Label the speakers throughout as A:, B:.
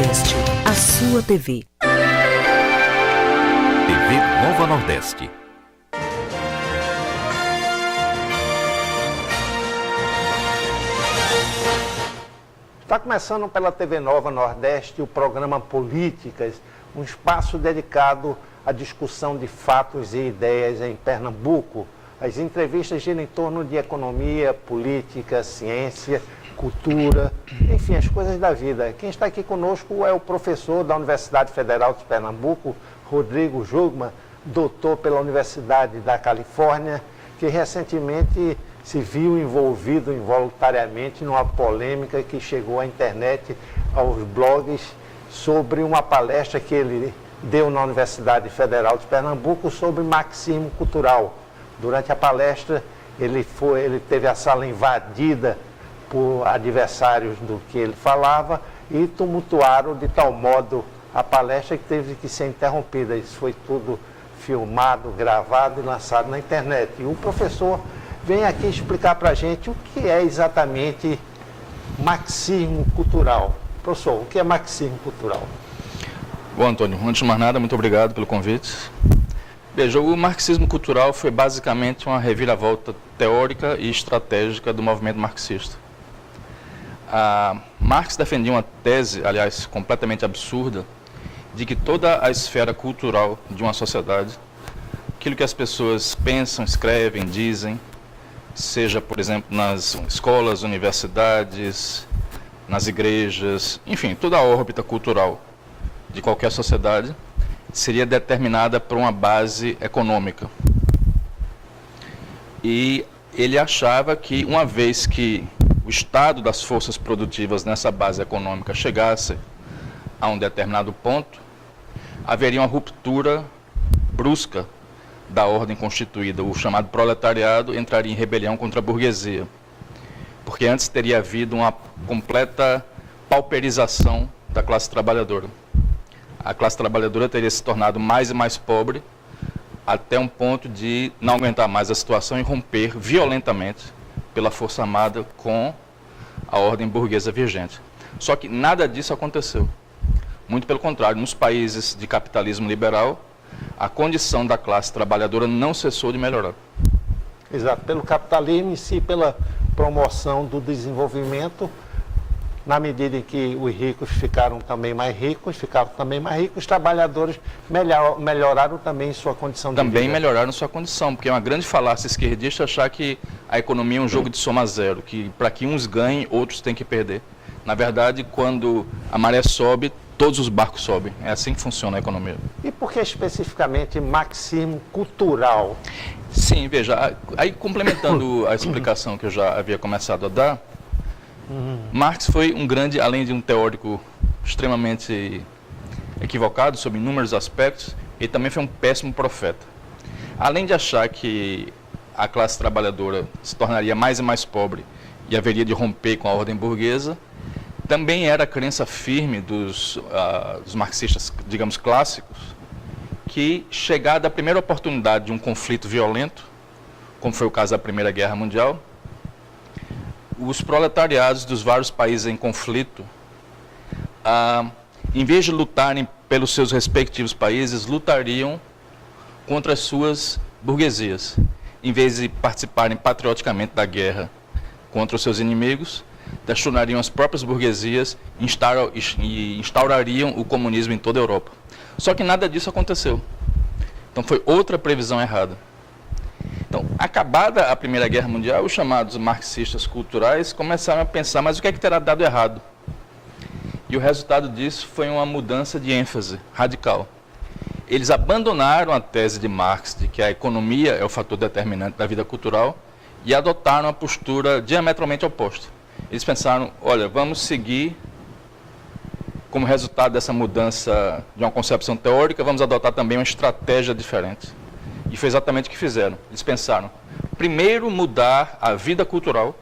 A: Nordeste, a sua TV.
B: TV Nova Nordeste.
C: Está começando pela TV Nova Nordeste o programa Políticas, um espaço dedicado à discussão de fatos e ideias em Pernambuco. As entrevistas giram em torno de economia, política, ciência, cultura, enfim, as coisas da vida. Quem está aqui conosco é o professor da Universidade Federal de Pernambuco, Rodrigo Jugman, doutor pela Universidade da Califórnia, que recentemente se viu envolvido involuntariamente numa polêmica que chegou à internet, aos blogs, sobre uma palestra que ele deu na Universidade Federal de Pernambuco sobre marxismo cultural. Durante a palestra, ele teve a sala invadida por adversários do que ele falava e tumultuaram de tal modo a palestra que teve que ser interrompida. Isso foi tudo filmado, gravado e lançado na internet. E o professor vem aqui explicar para a gente o que é exatamente marxismo cultural. Professor, o que é marxismo cultural?
D: Bom, Antônio, antes de mais nada, muito obrigado pelo convite. Veja, o marxismo cultural foi basicamente uma reviravolta teórica e estratégica do movimento marxista. Marx defendia uma tese, aliás, completamente absurda, de que toda a esfera cultural de uma sociedade, aquilo que as pessoas pensam, escrevem, dizem, seja, por exemplo, nas escolas, universidades, nas igrejas, enfim, toda a órbita cultural de qualquer sociedade, seria determinada por uma base econômica. E ele achava que, uma vez que o estado das forças produtivas nessa base econômica chegasse a um determinado ponto, haveria uma ruptura brusca da ordem constituída. O chamado proletariado entraria em rebelião contra a burguesia, porque antes teria havido uma completa pauperização da classe trabalhadora. A classe trabalhadora teria se tornado mais e mais pobre, até um ponto de não aguentar mais a situação e romper violentamente pela força armada com a ordem burguesa vigente. Só que nada disso aconteceu. Muito pelo contrário, nos países de capitalismo liberal, a condição da classe trabalhadora não cessou de melhorar.
C: Exato, pelo capitalismo em si, pela promoção do desenvolvimento, na medida em que os ricos ficaram também mais ricos, os trabalhadores melhoraram também sua condição de vida.
D: Também melhoraram sua condição, porque é uma grande falácia esquerdista achar que a economia é um jogo de soma zero, que para que uns ganhem, outros têm que perder. Na verdade, quando a maré sobe, todos os barcos sobem. É assim que funciona a economia.
C: E por que especificamente marxismo cultural?
D: Sim, veja, aí complementando a explicação que eu já havia começado a dar, Marx foi um grande, além de um teórico extremamente equivocado sobre inúmeros aspectos, ele também foi um péssimo profeta. Além de achar que a classe trabalhadora se tornaria mais e mais pobre e haveria de romper com a ordem burguesa, também era a crença firme dos marxistas, digamos, clássicos, que chegada a primeira oportunidade de um conflito violento, como foi o caso da Primeira Guerra Mundial, os proletariados dos vários países em conflito, em vez de lutarem pelos seus respectivos países, lutariam contra as suas burguesias. Em vez de participarem patrioticamente da guerra contra os seus inimigos, destroçariam as próprias burguesias e instaurariam o comunismo em toda a Europa. Só que nada disso aconteceu. Então foi outra previsão errada. Então, acabada a Primeira Guerra Mundial, os chamados marxistas culturais começaram a pensar, mas o que é que terá dado errado? E o resultado disso foi uma mudança de ênfase radical. Eles abandonaram a tese de Marx de que a economia é o fator determinante da vida cultural e adotaram uma postura diametralmente oposta. Eles pensaram, olha, vamos seguir, como resultado dessa mudança de uma concepção teórica, vamos adotar também uma estratégia diferente. E foi exatamente o que fizeram. Eles pensaram, primeiro mudar a vida cultural,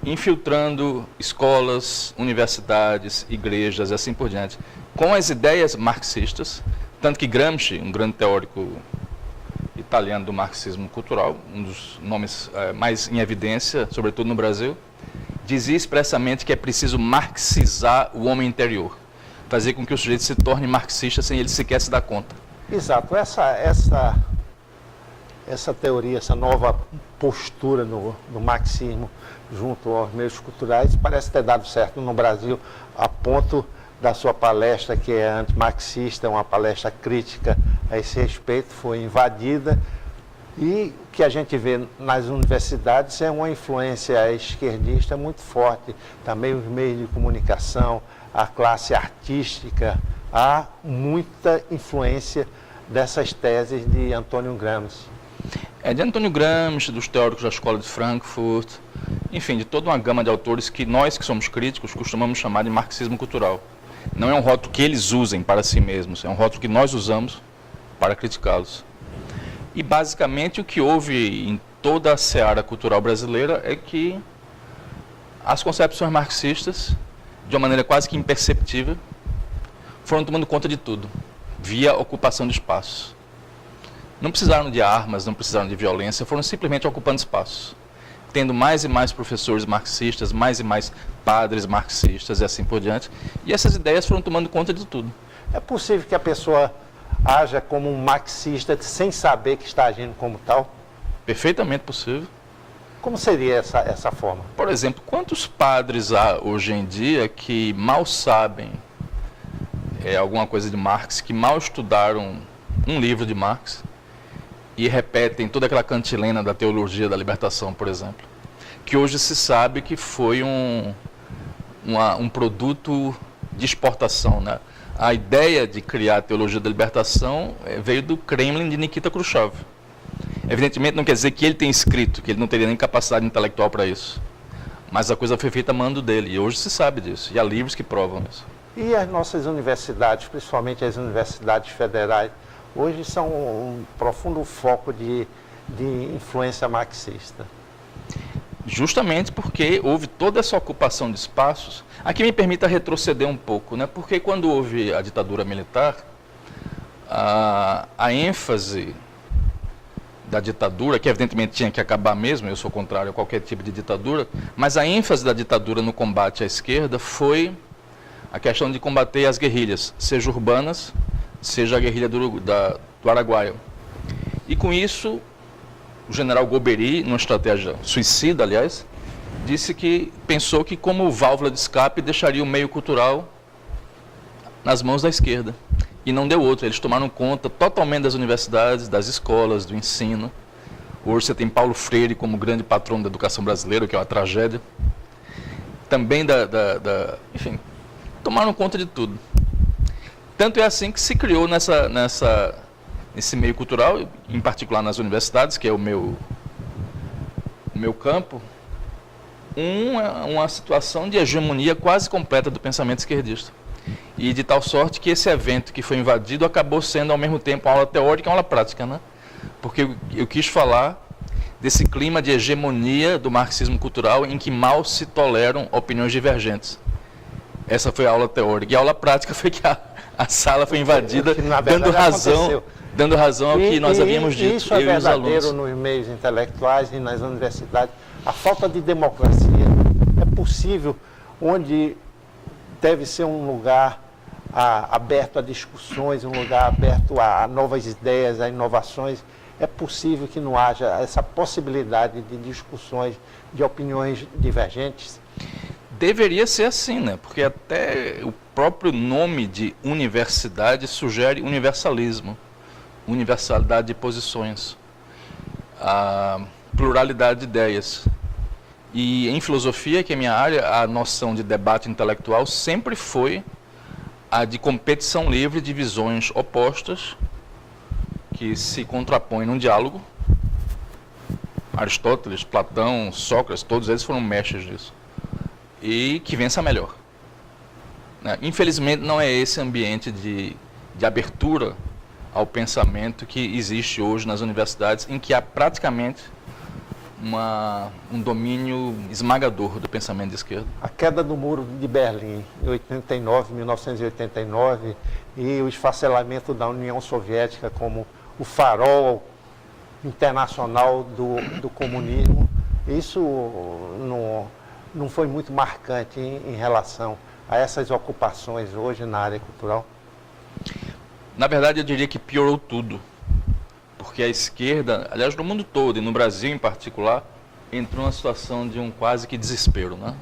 D: infiltrando escolas, universidades, igrejas e assim por diante, com as ideias marxistas, tanto que Gramsci, um grande teórico italiano do marxismo cultural, um dos nomes mais em evidência, sobretudo no Brasil, dizia expressamente que é preciso marxizar o homem interior. fazer com que o sujeito se torne marxista sem ele sequer se dar conta.
C: Exato. Essa teoria, essa nova postura do marxismo junto aos meios culturais parece ter dado certo no Brasil, a ponto da sua palestra, que é antimarxista, uma palestra crítica a esse respeito, foi invadida. E o que a gente vê nas universidades é uma influência esquerdista muito forte. Também os meios de comunicação, a classe artística, há muita influência dessas teses de Antônio Gramsci.
D: De Antônio Gramsci, dos teóricos da Escola de Frankfurt, enfim, de toda uma gama de autores que nós, que somos críticos, costumamos chamar de marxismo cultural. Não é um rótulo que eles usem para si mesmos, é um rótulo que nós usamos para criticá-los. E, basicamente, o que houve em toda a seara cultural brasileira é que as concepções marxistas, de uma maneira quase que imperceptível, foram tomando conta de tudo, via ocupação de espaços. Não precisaram de armas, não precisaram de violência, foram simplesmente ocupando espaços, tendo mais e mais professores marxistas, mais e mais padres marxistas e assim por diante. E essas ideias foram tomando conta de tudo.
C: É possível que a pessoa haja como um marxista sem saber que está agindo como tal?
D: Perfeitamente possível.
C: Como seria essa forma?
D: Por exemplo, quantos padres há hoje em dia que mal sabem alguma coisa de Marx, que mal estudaram um livro de Marx e repetem toda aquela cantilena da teologia da libertação, por exemplo, que hoje se sabe que foi um produto de exportação, né? A ideia de criar a teologia da libertação veio do Kremlin de Nikita Khrushchev. Evidentemente não quer dizer que ele tenha escrito, que ele não teria nem capacidade intelectual para isso. Mas a coisa foi feita a mando dele, e hoje se sabe disso, e há livros que provam isso.
C: E as nossas universidades, principalmente as universidades federais, hoje são um profundo foco de influência marxista.
D: Justamente porque houve toda essa ocupação de espaços. Aqui me permita retroceder um pouco, né? Porque quando houve a ditadura militar, a ênfase da ditadura, que evidentemente tinha que acabar mesmo, eu sou contrário a qualquer tipo de ditadura, mas a ênfase da ditadura no combate à esquerda foi a questão de combater as guerrilhas, seja urbanas, seja a guerrilha do Araguaia. E com isso, o general Golbery, numa estratégia suicida, aliás, pensou que como válvula de escape deixaria o meio cultural nas mãos da esquerda. E não deu outra, eles tomaram conta totalmente das universidades, das escolas, do ensino. Hoje você tem Paulo Freire como grande patrono da educação brasileira, que é uma tragédia. Também enfim, tomaram conta de tudo. Tanto é assim que se criou nesse meio cultural, em particular nas universidades, que é o meu campo, uma situação de hegemonia quase completa do pensamento esquerdista. E de tal sorte que esse evento que foi invadido acabou sendo ao mesmo tempo uma aula teórica e uma aula prática, né? Porque eu quis falar desse clima de hegemonia do marxismo cultural em que mal se toleram opiniões divergentes. Essa foi a aula teórica. E a aula prática foi que a sala foi invadida, dando razão ao que nós havíamos dito,
C: isso é verdadeiro nos meios intelectuais e nas universidades. A falta de democracia é possível, onde deve ser um lugar aberto a discussões, um lugar aberto a novas ideias, a inovações. É possível que não haja essa possibilidade de discussões, de opiniões divergentes?
D: Deveria ser assim, né? Porque até o próprio nome de universidade sugere universalismo, universalidade de posições, a pluralidade de ideias. E em filosofia, que é minha área, a noção de debate intelectual sempre foi a de competição livre de visões opostas que se contrapõem num diálogo. Aristóteles, Platão, Sócrates, todos eles foram mestres disso. E que vença melhor. Infelizmente não é esse ambiente de abertura ao pensamento que existe hoje nas universidades, em que há praticamente um domínio esmagador do pensamento de esquerda.
C: A queda do muro de Berlim em 1989, e o esfacelamento da União Soviética como o farol internacional do comunismo, isso não foi muito marcante em relação a essas ocupações hoje na área cultural?
D: Na verdade, eu diria que piorou tudo, porque a esquerda, aliás, no mundo todo, e no Brasil em particular, entrou numa situação de um quase que desespero, né?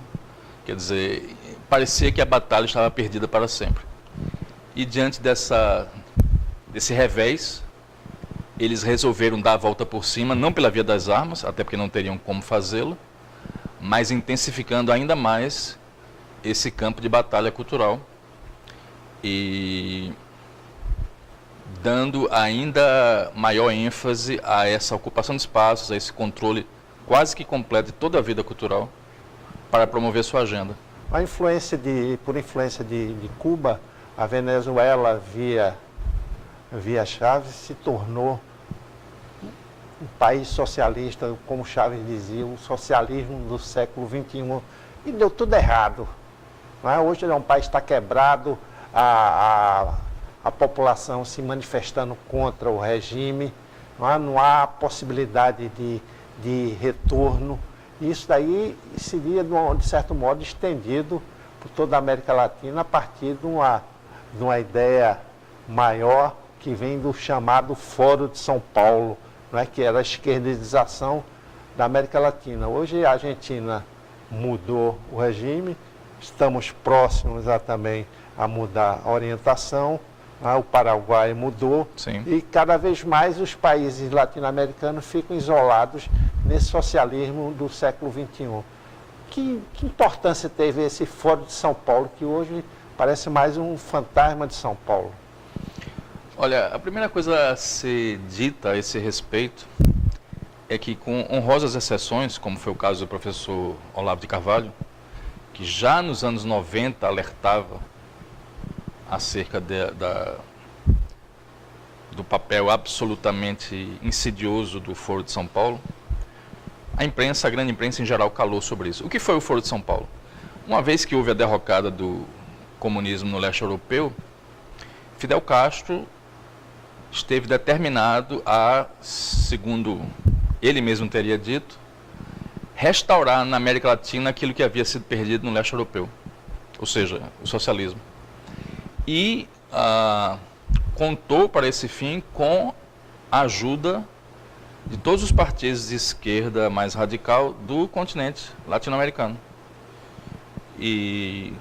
D: Quer dizer, parecia que a batalha estava perdida para sempre. E diante desse revés, eles resolveram dar a volta por cima, não pela via das armas, até porque não teriam como fazê-lo, mas intensificando ainda mais esse campo de batalha cultural e dando ainda maior ênfase a essa ocupação de espaços, a esse controle quase que completo de toda a vida cultural para promover sua agenda.
C: Por influência de Cuba, a Venezuela, via Chávez, se tornou um país socialista, como Chávez dizia, o socialismo do século XXI, e deu tudo errado. Não é? Hoje é um país que está quebrado, a população se manifestando contra o regime, não há possibilidade de retorno. Isso daí seria, de certo modo, estendido por toda a América Latina a partir de uma ideia maior que vem do chamado Fórum de São Paulo, não é? Que era a esquerdização da América Latina. Hoje a Argentina mudou o regime, estamos próximos também a mudar a orientação, o Paraguai mudou.
D: Sim.
C: E cada vez mais os países latino-americanos ficam isolados nesse socialismo do século XXI. Que importância teve esse Fórum de São Paulo, que hoje parece mais um fantasma de São Paulo?
D: Olha, a primeira coisa a ser dita a esse respeito é que, com honrosas exceções, como foi o caso do professor Olavo de Carvalho, que já nos anos 90 alertava acerca do papel absolutamente insidioso do Foro de São Paulo, a grande imprensa em geral calou sobre isso. O que foi o Foro de São Paulo? Uma vez que houve a derrocada do comunismo no leste europeu, Fidel Castro esteve determinado a, segundo ele mesmo teria dito, restaurar na América Latina aquilo que havia sido perdido no leste europeu, ou seja, o socialismo. E contou para esse fim com a ajuda de todos os partidos de esquerda mais radical do continente latino-americano. E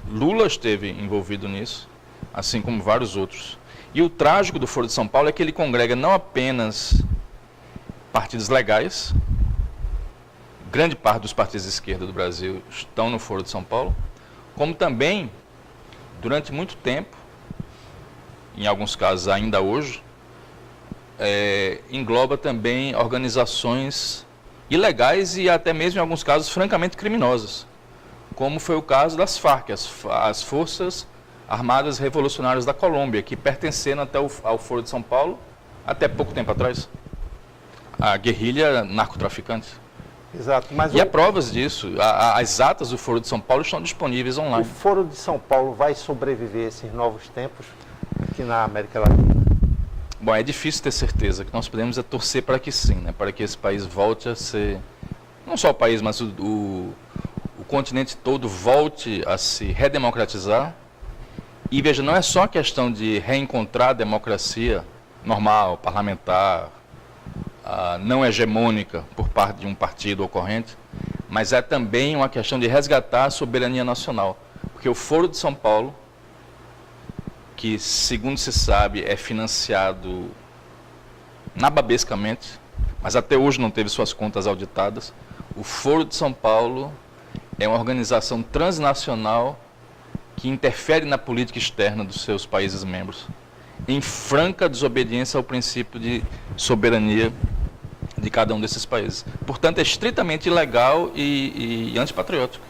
D: Lula esteve envolvido nisso, assim como vários outros. E o trágico do Foro de São Paulo é que ele congrega não apenas partidos legais, grande parte dos partidos de esquerda do Brasil estão no Foro de São Paulo, como também, durante muito tempo, em alguns casos ainda hoje, engloba também organizações ilegais e até mesmo, em alguns casos, francamente criminosas, como foi o caso das Farc, as Forças Armadas Revolucionárias da Colômbia, que pertenceram até ao Foro de São Paulo até pouco tempo atrás. A guerrilha narcotraficante.
C: Exato. Mas
D: e há provas disso. As atas do Foro de São Paulo estão disponíveis online.
C: O Foro de São Paulo vai sobreviver a esses novos tempos aqui na América Latina?
D: Bom, é difícil ter certeza. O que nós podemos é torcer para que sim, né? Para que esse país volte a ser, não só o país, mas o continente todo volte a se redemocratizar. E veja, não é só a questão de reencontrar a democracia normal, parlamentar, não hegemônica por parte de um partido ocorrente, mas é também uma questão de resgatar a soberania nacional. Porque o Foro de São Paulo, que, segundo se sabe, é financiado nababescamente, mas até hoje não teve suas contas auditadas, o Foro de São Paulo é uma organização transnacional que interfere na política externa dos seus países membros, em franca desobediência ao princípio de soberania de cada um desses países. Portanto, é estritamente ilegal e antipatriótico.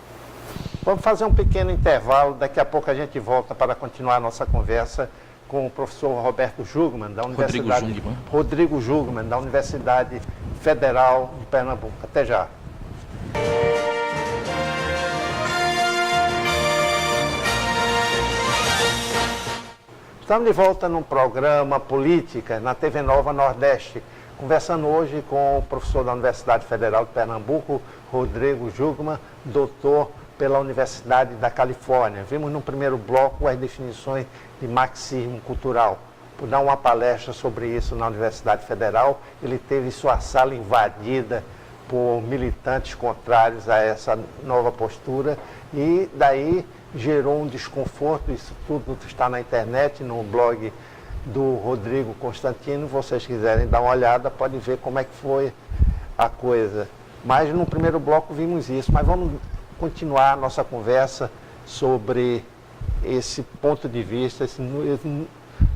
C: Vamos fazer um pequeno intervalo, daqui a pouco a gente volta para continuar a nossa conversa com o professor Roberto Jungmann, da Universidade Rodrigo Jungmann, da Universidade Federal de Pernambuco. Até já. Estamos de volta no programa Política, na TV Nova Nordeste, conversando hoje com o professor da Universidade Federal de Pernambuco, Rodrigo Jungmann, doutor pela Universidade da Califórnia. Vimos no primeiro bloco as definições de marxismo cultural. Por dar uma palestra sobre isso na Universidade Federal, ele teve sua sala invadida por militantes contrários a essa nova postura e daí gerou um desconforto. Isso tudo está na internet, no blog do Rodrigo Constantino. Se vocês quiserem dar uma olhada, podem ver como é que foi a coisa. Mas no primeiro bloco vimos isso, mas vamos continuar a nossa conversa sobre esse ponto de vista.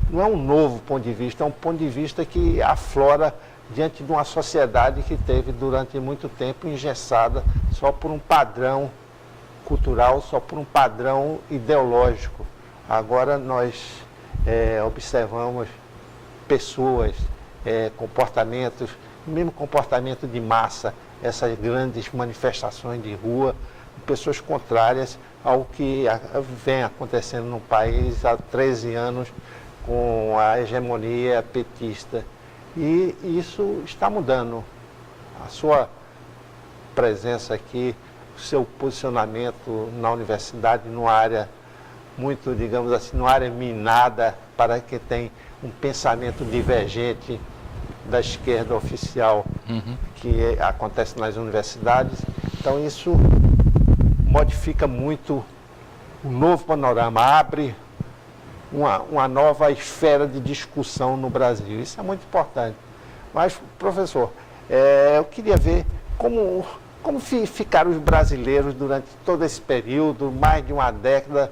C: Não é um novo ponto de vista, é um ponto de vista que aflora diante de uma sociedade que teve durante muito tempo engessada só por um padrão cultural, só por um padrão ideológico. Agora nós observamos pessoas, comportamentos, mesmo comportamento de massa, essas grandes manifestações de rua, pessoas contrárias ao que vem acontecendo no país há 13 anos com a hegemonia petista. E isso está mudando. A sua presença aqui, o seu posicionamento na universidade, numa área muito, digamos assim, numa área minada para quem tem um pensamento divergente da esquerda oficial que acontece nas universidades. Então isso modifica muito o novo panorama, abre uma nova esfera de discussão no Brasil. Isso é muito importante. Mas, professor, eu queria ver como ficaram os brasileiros durante todo esse período, mais de uma década,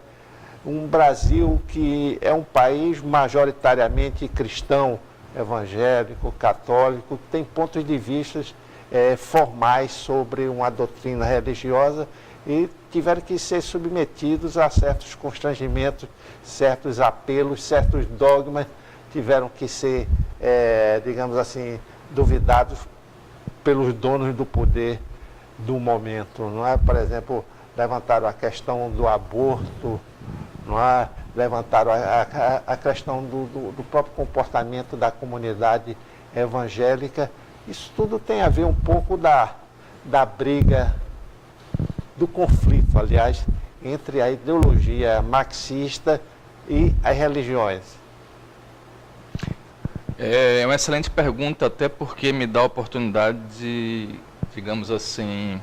C: um Brasil que é um país majoritariamente cristão, evangélico, católico, que tem pontos de vista formais sobre uma doutrina religiosa e tiveram que ser submetidos a certos constrangimentos, certos apelos, certos dogmas, tiveram que ser, digamos assim, duvidados pelos donos do poder do momento, não é? Por exemplo, levantaram a questão do aborto, não é? Levantaram a questão do próprio comportamento da comunidade evangélica. Isso tudo tem a ver um pouco da briga, do conflito, aliás, entre a ideologia marxista e as religiões.
D: É uma excelente pergunta, até porque me dá a oportunidade de, digamos assim,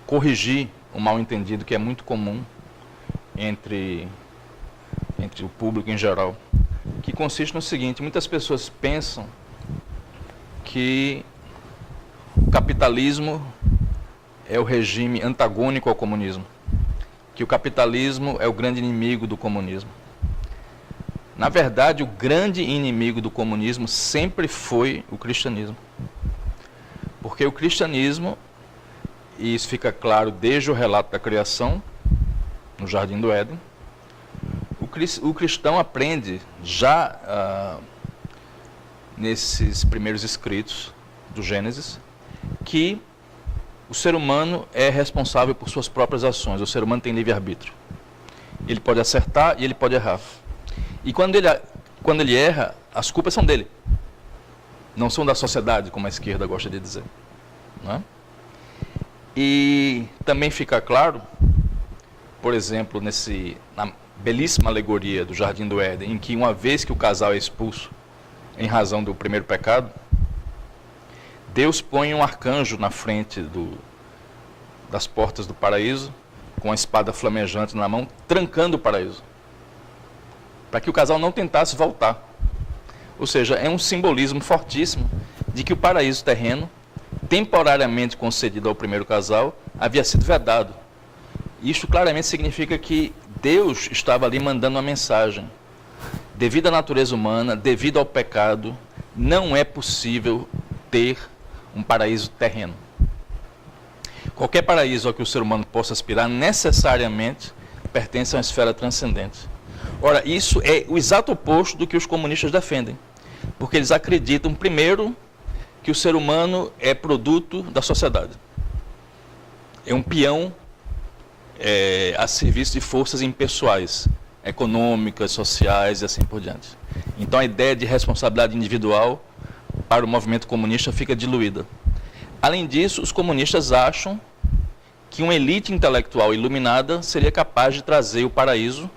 D: corrigir um mal-entendido que é muito comum entre o público em geral, que consiste no seguinte: muitas pessoas pensam que o capitalismo é o regime antagônico ao comunismo, que o capitalismo é o grande inimigo do comunismo. Na verdade, o grande inimigo do comunismo sempre foi o cristianismo. Porque o cristianismo, e isso fica claro desde o relato da criação, no Jardim do Éden, o cristão aprende já nesses primeiros escritos do Gênesis que o ser humano é responsável por suas próprias ações. O ser humano tem livre-arbítrio. Ele pode acertar e ele pode errar. E quando ele erra, as culpas são dele. Não são da sociedade, como a esquerda gosta de dizer. Não é? E também fica claro, por exemplo, na belíssima alegoria do Jardim do Éden, em que uma vez que o casal é expulso em razão do primeiro pecado, Deus põe um arcanjo na frente das portas do paraíso, com a espada flamejante na mão, trancando o paraíso, para que o casal não tentasse voltar. Ou seja, é um simbolismo fortíssimo de que o paraíso terreno, temporariamente concedido ao primeiro casal, havia sido vedado. Isto claramente significa que Deus estava ali mandando uma mensagem. Devido à natureza humana, devido ao pecado, não é possível ter um paraíso terreno. Qualquer paraíso ao que o ser humano possa aspirar necessariamente pertence a uma esfera transcendente. Ora, isso é o exato oposto do que os comunistas defendem, porque eles acreditam, primeiro, que o ser humano é produto da sociedade. É um peão a serviço de forças impessoais, econômicas, sociais e assim por diante. Então a ideia de responsabilidade individual para o movimento comunista fica diluída. Além disso, os comunistas acham que uma elite intelectual iluminada seria capaz de trazer o paraíso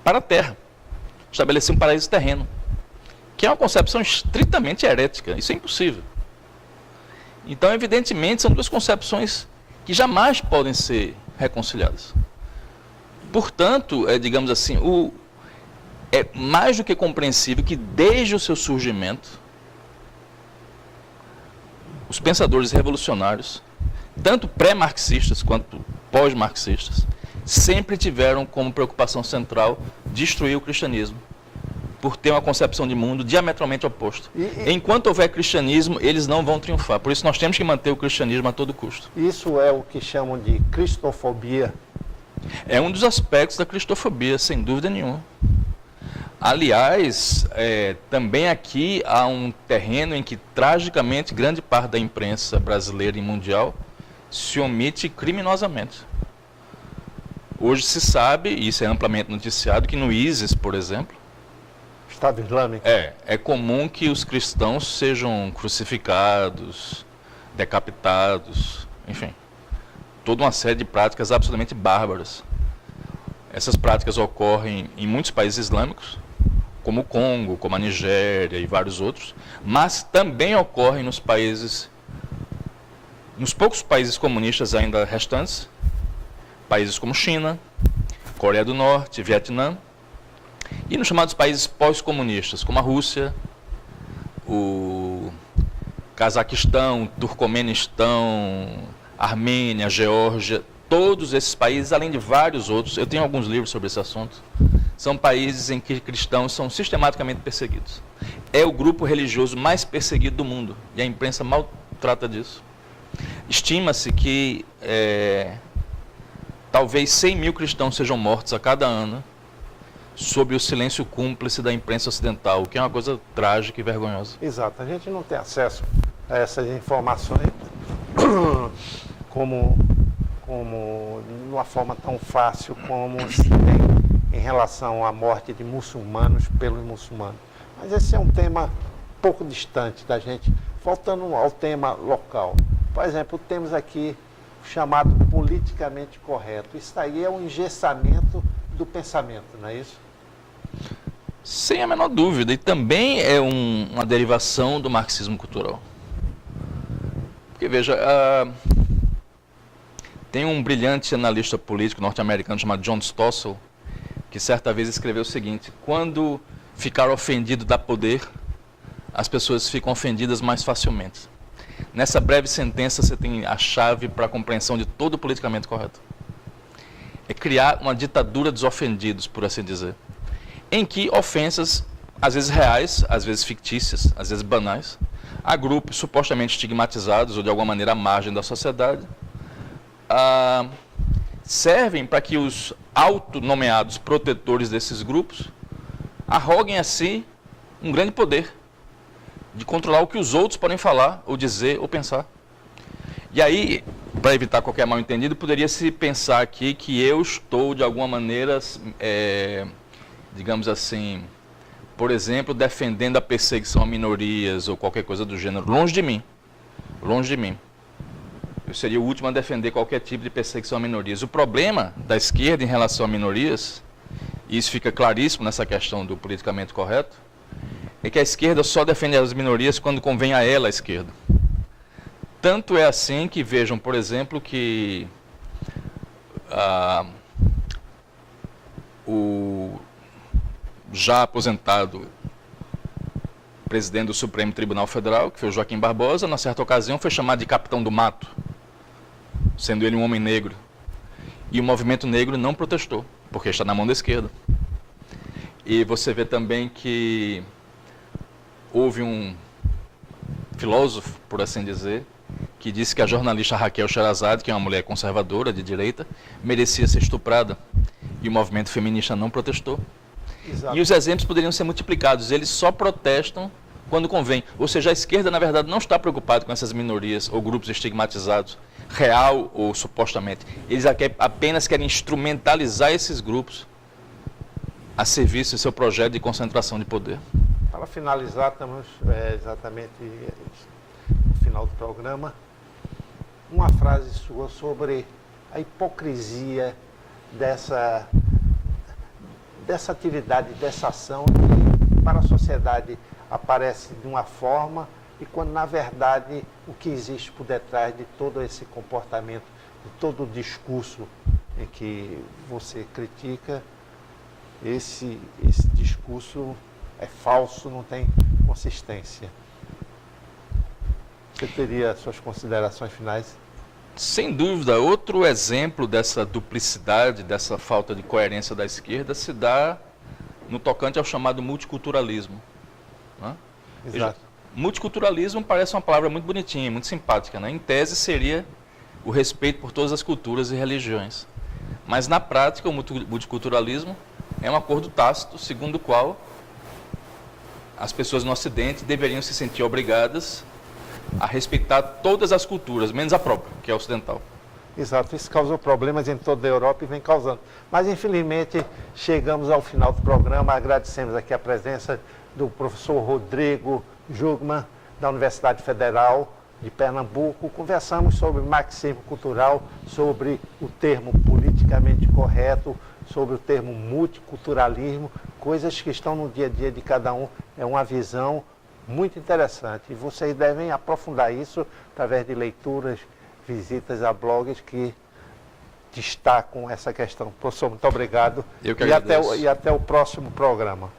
D: para a Terra, estabelecer um paraíso terreno, que é uma concepção estritamente herética. Isso é impossível. Então, evidentemente, são duas concepções que jamais podem ser reconciliadas. Portanto, digamos assim, é mais do que compreensível que desde o seu surgimento, os pensadores revolucionários, tanto pré-marxistas quanto pós-marxistas, sempre tiveram como preocupação central destruir o cristianismo, por ter uma concepção de mundo diametralmente oposta. Enquanto houver cristianismo, eles não vão triunfar. Por isso nós temos que manter o cristianismo a todo custo.
C: Isso é o que chamam de cristofobia.
D: É um dos aspectos da cristofobia, sem dúvida nenhuma. Aliás, também aqui há um terreno em que, tragicamente, grande parte da imprensa brasileira e mundial se omite criminosamente. Hoje se sabe, e isso é amplamente noticiado, que no ISIS, por exemplo,
C: Estado Islâmico.
D: É comum que os cristãos sejam crucificados, decapitados, enfim, toda uma série de práticas absolutamente bárbaras. Essas práticas ocorrem em muitos países islâmicos, como o Congo, como a Nigéria e vários outros, mas também ocorrem nos poucos países comunistas ainda restantes, países como China, Coreia do Norte, Vietnã, e nos chamados países pós-comunistas, como a Rússia, o Cazaquistão, Turcomenistão, Armênia, Geórgia, todos esses países, além de vários outros, eu tenho alguns livros sobre esse assunto, são países em que cristãos são sistematicamente perseguidos. É o grupo religioso mais perseguido do mundo, e a imprensa mal trata disso. Estima-se que talvez 100 mil cristãos sejam mortos a cada ano, sob o silêncio cúmplice da imprensa ocidental, o que é uma coisa trágica e vergonhosa.
C: Exato, a gente não tem acesso a essas informações como de uma forma tão fácil como se tem em relação à morte de muçulmanos pelos muçulmanos. Mas esse é um tema pouco distante da gente. Voltando ao tema local. Por exemplo, temos aqui o chamado politicamente correto. Isso aí é um engessamento do pensamento, não é isso?
D: Sem a menor dúvida, e também é uma derivação do marxismo cultural. Porque, veja, tem um brilhante analista político norte-americano chamado John Stossel, que certa vez escreveu o seguinte: quando ficar ofendido dá poder, as pessoas ficam ofendidas mais facilmente. Nessa breve sentença você tem a chave para a compreensão de todo o politicamente correto. É criar uma ditadura dos ofendidos, por assim dizer, em que ofensas, às vezes reais, às vezes fictícias, às vezes banais, a grupos supostamente estigmatizados ou de alguma maneira à margem da sociedade, servem para que os autonomeados protetores desses grupos arroguem a si um grande poder de controlar o que os outros podem falar, ou dizer, ou pensar. E aí, para evitar qualquer mal-entendido, poderia-se pensar aqui que eu estou, de alguma maneira, digamos assim, por exemplo, defendendo a perseguição a minorias ou qualquer coisa do gênero. Longe de mim. Longe de mim. Eu seria o último a defender qualquer tipo de perseguição a minorias. O problema da esquerda em relação a minorias, e isso fica claríssimo nessa questão do politicamente correto, é que a esquerda só defende as minorias quando convém a ela, a esquerda. Tanto é assim que vejam, por exemplo, que o já aposentado presidente do Supremo Tribunal Federal, que foi o Joaquim Barbosa, na certa ocasião foi chamado de capitão do mato, sendo ele um homem negro. E o movimento negro não protestou, porque está na mão da esquerda. E você vê também que houve um filósofo, por assim dizer, que disse que a jornalista Raquel Sherazade, que é uma mulher conservadora, de direita, merecia ser estuprada. E o movimento feminista não protestou. Exato. E os exemplos poderiam ser multiplicados. Eles só protestam quando convém. Ou seja, a esquerda, na verdade, não está preocupada com essas minorias ou grupos estigmatizados, real ou supostamente. Eles apenas querem instrumentalizar esses grupos a serviço do seu projeto de concentração de poder.
C: Para finalizar, estamos exatamente no final do programa. uma frase sua sobre a hipocrisia dessa atividade, dessa ação que para a sociedade aparece de uma forma e quando na verdade o que existe por detrás de todo esse comportamento, de todo o discurso em que você critica, esse discurso é falso, não tem consistência. Você teria suas considerações finais?
D: Sem dúvida, outro exemplo dessa duplicidade, dessa falta de coerência da esquerda se dá no tocante ao chamado multiculturalismo. Né?
C: Exato.
D: Multiculturalismo parece uma palavra muito bonitinha, muito simpática, né? Em tese seria o respeito por todas as culturas e religiões. Mas na prática o multiculturalismo é um acordo tácito, segundo o qual as pessoas no Ocidente deveriam se sentir obrigadas a respeitar todas as culturas, menos a própria, que é a ocidental.
C: Exato, isso causou problemas em toda a Europa e vem causando. Mas, infelizmente, chegamos ao final do programa. Agradecemos aqui a presença do professor Rodrigo Jungmann, da Universidade Federal de Pernambuco. Conversamos sobre marxismo cultural, sobre o termo politicamente correto, sobre o termo multiculturalismo, coisas que estão no dia a dia de cada um. É uma visão muito interessante. E vocês devem aprofundar isso através de leituras, visitas a blogs que destacam essa questão. Professor, muito obrigado.
D: Eu que agradeço.
C: E até o próximo programa.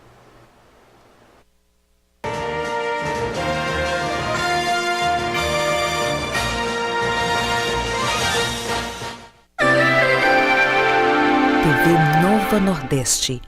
A: TV Nova Nordeste.